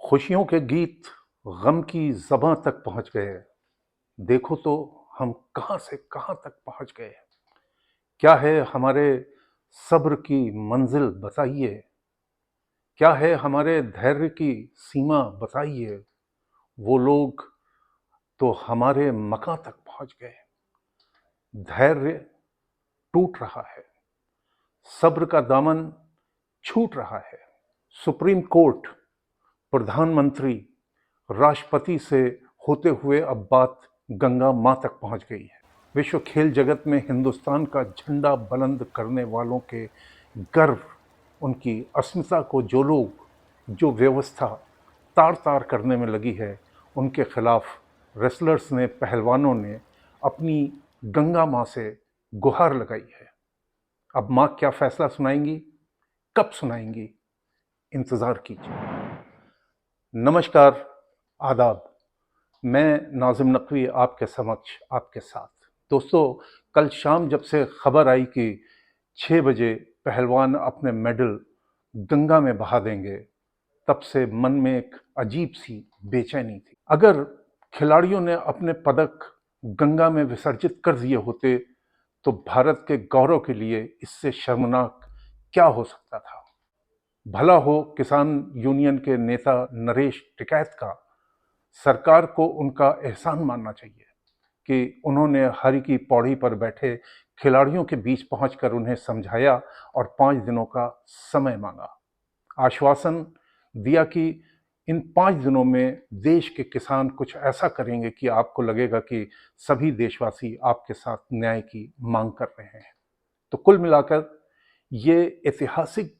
खुशियों के गीत गम की ज़बां तक पहुँच गए। देखो तो हम कहाँ से कहाँ तक पहुँच गए। क्या है हमारे सब्र की मंजिल बताइए। क्या है हमारे धैर्य की सीमा बताइए। वो लोग तो हमारे मकां तक पहुँच गए। धैर्य टूट रहा है, सब्र का दामन छूट रहा है। सुप्रीम कोर्ट, प्रधानमंत्री, राष्ट्रपति से होते हुए अब बात गंगा मां तक पहुंच गई है। विश्व खेल जगत में हिंदुस्तान का झंडा बुलंद करने वालों के गर्व, उनकी अस्मिता को जो व्यवस्था तार तार करने में लगी है, उनके खिलाफ रेसलर्स ने, पहलवानों ने अपनी गंगा मां से गुहार लगाई है। अब मां क्या फैसला सुनाएंगी, कब सुनाएंगी, इंतजार कीजिए। नमस्कार, आदाब। मैं नाजिम नकवी आपके समक्ष आपके साथ। दोस्तों, कल शाम जब से खबर आई कि 6 बजे पहलवान अपने मेडल गंगा में बहा देंगे, तब से मन में एक अजीब सी बेचैनी थी। अगर खिलाड़ियों ने अपने पदक गंगा में विसर्जित कर दिए होते तो भारत के गौरव के लिए इससे शर्मनाक क्या हो सकता था। भला हो किसान यूनियन के नेता नरेश टिकैत का, सरकार को उनका एहसान मानना चाहिए कि उन्होंने हरि की पौड़ी पर बैठे खिलाड़ियों के बीच पहुंचकर उन्हें समझाया और 5 दिनों का समय मांगा। आश्वासन दिया कि इन 5 दिनों में देश के किसान कुछ ऐसा करेंगे कि आपको लगेगा कि सभी देशवासी आपके साथ न्याय की मांग कर रहे हैं। तो कुल मिलाकर ये ऐतिहासिक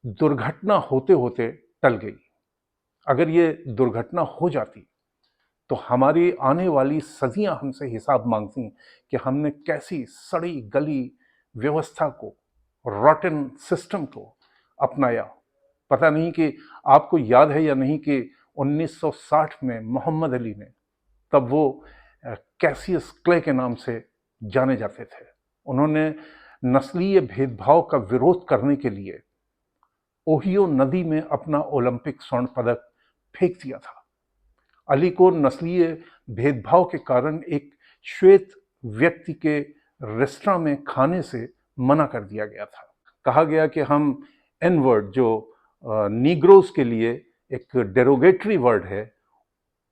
दुर्घटना होते होते टल गई। अगर ये दुर्घटना हो जाती तो हमारी आने वाली सदियां हमसे हिसाब मांगती कि हमने कैसी सड़ी गली व्यवस्था को, रॉटन सिस्टम को अपनाया। पता नहीं कि आपको याद है या नहीं कि 1960 में मोहम्मद अली ने, तब वो कैसियस क्ले के नाम से जाने जाते थे, उन्होंने नस्लीय भेदभाव का विरोध करने के लिए ओहियो नदी में अपना ओलंपिक स्वर्ण पदक फेंक दिया था। अली को नस्लीय भेदभाव के कारण एक श्वेत व्यक्ति के रेस्टोरेंट में खाने से मना कर दिया गया था। कहा गया कि हम एन वर्ड, जो नीग्रोज के लिए एक डेरोगेटरी वर्ड है,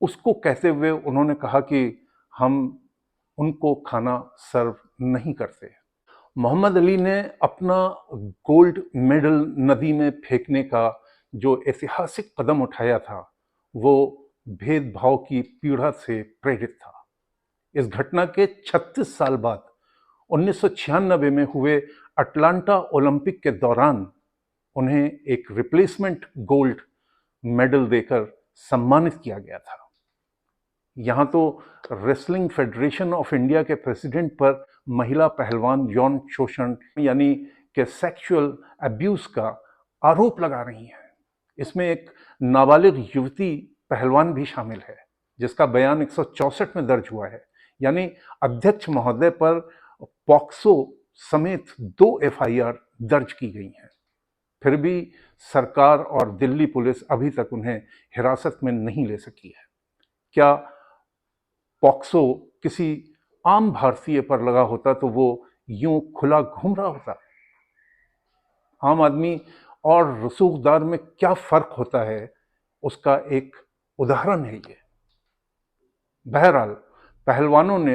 उसको कहते हुए उन्होंने कहा कि हम उनको खाना सर्व नहीं करते। मोहम्मद अली ने अपना गोल्ड मेडल नदी में फेंकने का जो ऐतिहासिक कदम उठाया था, वो भेदभाव की पीड़ा से प्रेरित था। इस घटना के 36 साल बाद 1996 में हुए अटलांटा ओलंपिक के दौरान उन्हें एक रिप्लेसमेंट गोल्ड मेडल देकर सम्मानित किया गया था। यहाँ तो रेसलिंग फेडरेशन ऑफ इंडिया के प्रेसिडेंट पर महिला पहलवान यौन शोषण यानी कि सेक्सुअल अब्यूज का आरोप लगा रही हैं। इसमें एक नाबालिग युवती पहलवान भी शामिल है, जिसका बयान 164 में दर्ज हुआ है। यानी अध्यक्ष महोदय पर पॉक्सो समेत 2 एफआईआर दर्ज की गई हैं। फिर भी सरकार और दिल्ली पुलिस अभी तक उन्हें हिरासत में नहीं ले सकी है। क्या पॉक्सो किसी आम भारतीय पर लगा होता तो वो यूं खुला घूम रहा होता? आम आदमी और रसूखदार में क्या फर्क होता है, उसका एक उदाहरण है ये। बहरहाल, पहलवानों ने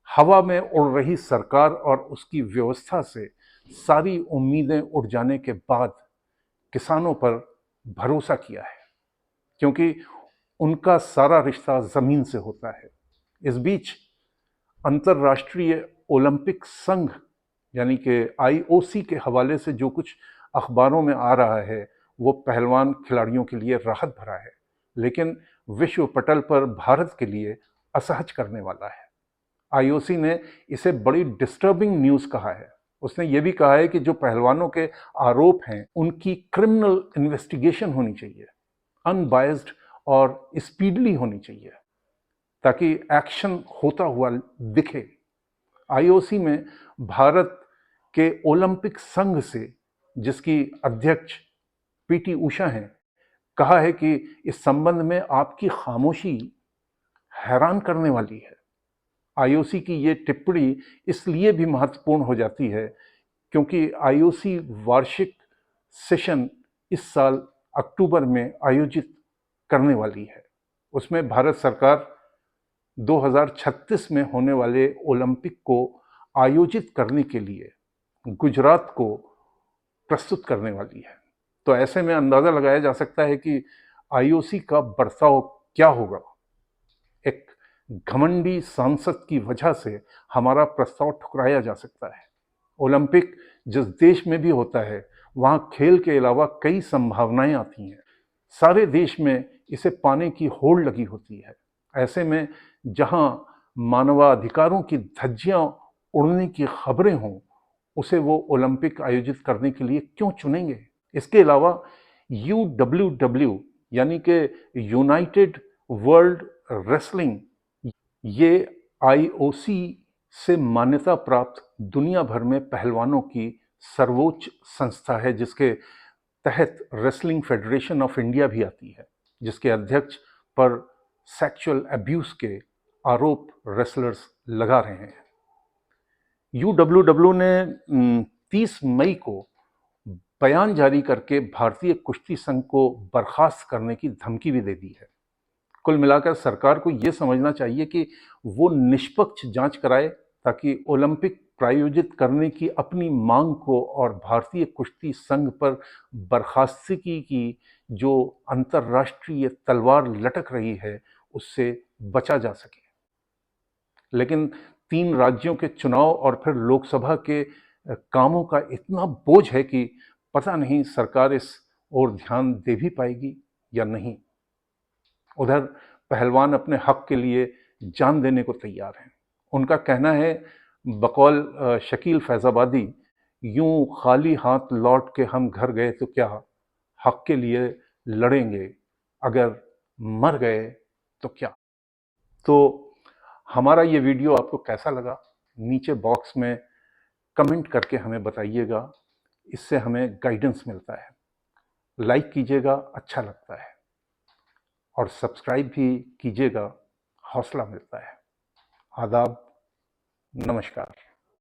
हवा में उड़ रही सरकार और उसकी व्यवस्था से सारी उम्मीदें उड़ जाने के बाद किसानों पर भरोसा किया है, क्योंकि उनका सारा रिश्ता जमीन से होता है। इस बीच अंतर्राष्ट्रीय ओलंपिक संघ यानी कि आईओसी के हवाले से जो कुछ अखबारों में आ रहा है, वो पहलवान खिलाड़ियों के लिए राहत भरा है, लेकिन विश्व पटल पर भारत के लिए असहज करने वाला है। आईओसी ने इसे बड़ी डिस्टर्बिंग न्यूज़ कहा है। उसने ये भी कहा है कि जो पहलवानों के आरोप हैं, उनकी क्रिमिनल इन्वेस्टिगेशन होनी चाहिए, अनबायस्ड और स्पीडली होनी चाहिए, ताकि एक्शन होता हुआ दिखे। आईओसी में भारत के ओलंपिक संघ से, जिसकी अध्यक्ष पीटी उषा हैं, कहा है कि इस संबंध में आपकी खामोशी हैरान करने वाली है। आईओसी की ये टिप्पणी इसलिए भी महत्वपूर्ण हो जाती है क्योंकि आईओसी वार्षिक सेशन इस साल अक्टूबर में आयोजित करने वाली है। उसमें भारत सरकार 2036 में होने वाले ओलंपिक को आयोजित करने के लिए गुजरात को प्रस्तुत करने वाली है। तो ऐसे में अंदाजा लगाया जा सकता है कि आईओसी का बर्ताव क्या होगा। एक घमंडी सांसद की वजह से हमारा प्रस्ताव ठुकराया जा सकता है। ओलंपिक जिस देश में भी होता है वहां खेल के अलावा कई संभावनाएं आती हैं। सारे देश में इसे पाने की होड़ लगी होती है। ऐसे में जहां मानवाधिकारों की धज्जियां उड़ने की खबरें हों, उसे वो ओलंपिक आयोजित करने के लिए क्यों चुनेंगे। इसके अलावा UWW यानी कि यूनाइटेड वर्ल्ड रेसलिंग, ये आईओसी से मान्यता प्राप्त दुनिया भर में पहलवानों की सर्वोच्च संस्था है, जिसके तहत रेसलिंग फेडरेशन ऑफ इंडिया भी आती है, जिसके अध्यक्ष पर सेक्सुअल अब्यूज के आरोप रेसलर्स लगा रहे हैं। UWW ने 30 मई को बयान जारी करके भारतीय कुश्ती संघ को बर्खास्त करने की धमकी भी दे दी है। कुल मिलाकर सरकार को यह समझना चाहिए कि वो निष्पक्ष जांच कराए ताकि ओलंपिक प्रायोजित करने की अपनी मांग को और भारतीय कुश्ती संघ पर बर्खास्तगी की जो अंतर्राष्ट्रीय तलवार लटक रही है उससे बचा जा सके। लेकिन 3 राज्यों के चुनाव और फिर लोकसभा के कामों का इतना बोझ है कि पता नहीं सरकार इस ओर ध्यान दे भी पाएगी या नहीं। उधर पहलवान अपने हक के लिए जान देने को तैयार हैं। उनका कहना है, बकौल शकील फैजाबादी, यूं खाली हाथ लौट के हम घर गए तो क्या, हक के लिए लड़ेंगे, अगर मर गए तो क्या। तो हमारा ये वीडियो आपको कैसा लगा, नीचे बॉक्स में कमेंट करके हमें बताइएगा। इससे हमें गाइडेंस मिलता है। लाइक कीजिएगा, अच्छा लगता है, और सब्सक्राइब भी कीजिएगा, हौसला मिलता है। आदाब, नमस्कार।